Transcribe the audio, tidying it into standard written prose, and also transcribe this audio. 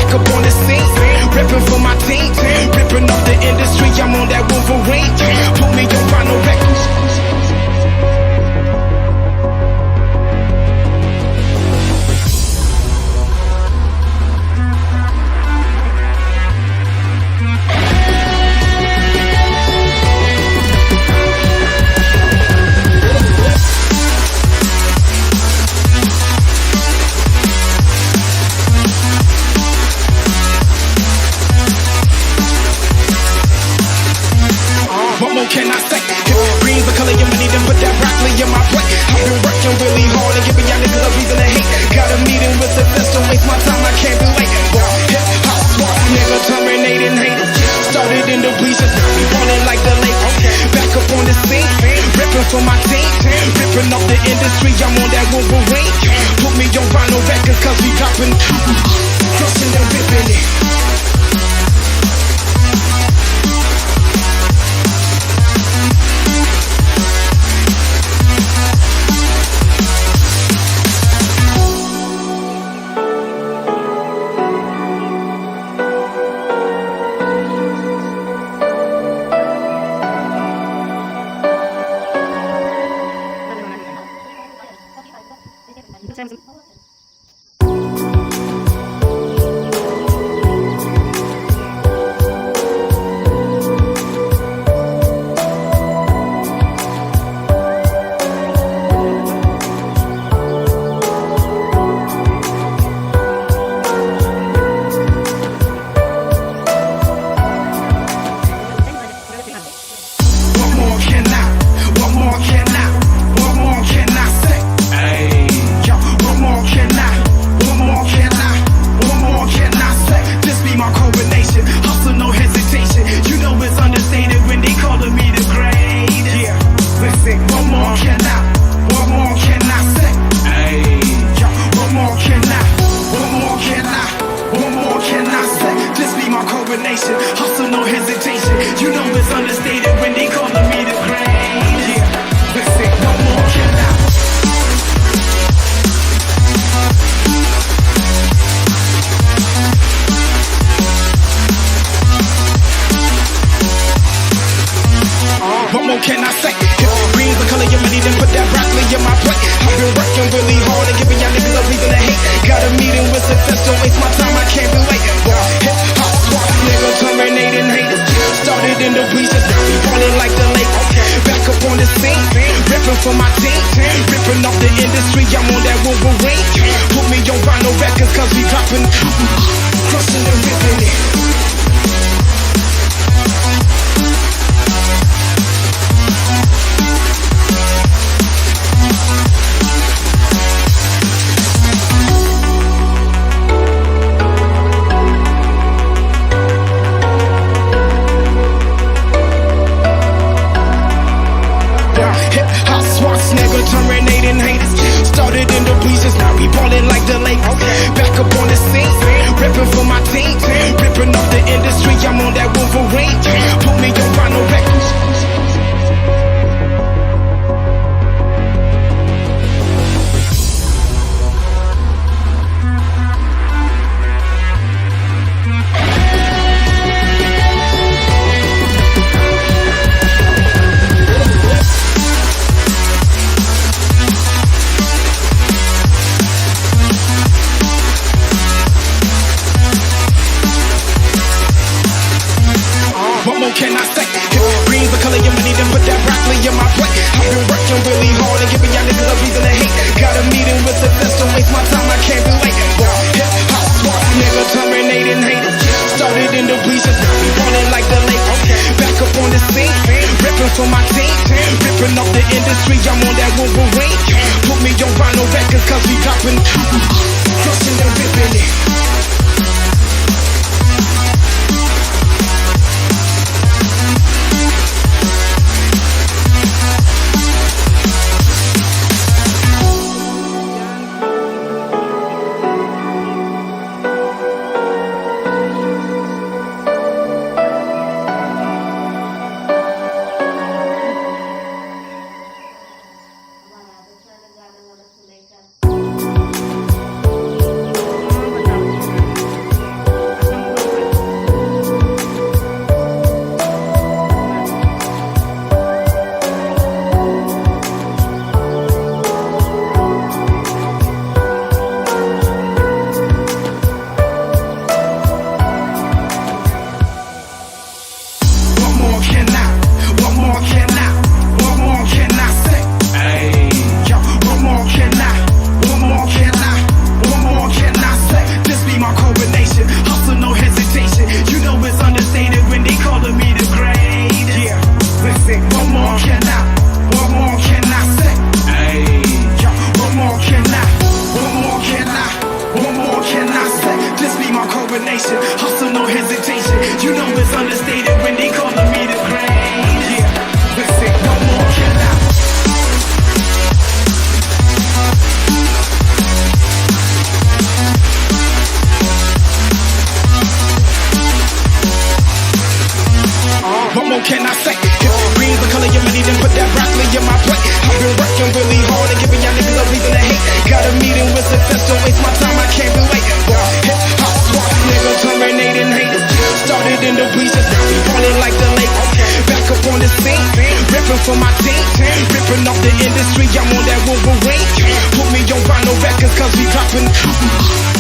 back up on the scene, ripping for my team, ripping up the industry. I'm on that Wolverine. Put me on vinyl records. What more can I say? Green's the color of money, then put that broccoli in my plate. I've been working really hard and giving y'all niggas a reason to hate. Got a meeting with success, don't waste my time, I can't be late. Hip hop swap, nigga, terminating haters. Started in the bleachers, now we falling like the lake. Back up on the scene, ripping for my team, ripping up the industry. I'm on that Wolverine. Put me on vinyl records, cause we dropping, crushing and ripping it. Hustle, no hesitation. You know it's understated when they calling me the great. Yeah, listen, what more can I? What more can I say? Green's the color of your money, then put that broccoli in my plate. I've been working really hard and giving y'all niggas a reason to hate. Got a meeting with success, don't waste my time, I can't be late. Hip hop swap, nigga, terminating haters. Started in the bleachers, now we falling like the lake. Back up on the scene, ripping for my team, ripping off the industry. I'm on that Wolverine. Put me on vinyl records, cause we dropping, crushing and ripping it. Nigga, terminating haters. Started in the bleachers, now we ballin' like the Lakers. Back up on the scene, ripping for my team, ripping up the industry. I'm on that Wolverine. Put me on vinyl records. What more can I say? Green's the color of your money, then put that broccoli in my plate. I've been working really hard and giving y'all niggas a reason to hate. Got a meeting with success, don't waste my time, I can't be late. Hip hop swap, nigga, terminating haters. Started in the bleachers, now we ballin' like the lake. Back up on the scene, ripping for my team, ripping up the industry. I'm on that Wolverine. Put me on vinyl records, cause we dropping, crushing and ripping it. coronation. Hustle, no hesitation. You know it's understated when they calling me the great. Yeah, listen, one more can I? What more can I say? Green's the color of money, then put that broccoli in my plate. I've been working really hard and giving y'all niggas a reason to hate. Got a meeting with success, don't waste my time, I can't relate. Hip hop swap, nigga terminating haters. Started in the bleachers, now we falling like the lake. Back up on the scene, ripping for my team. Ripping off the industry, I'm on that Wolverine. Put me on vinyl records, cause we dropping.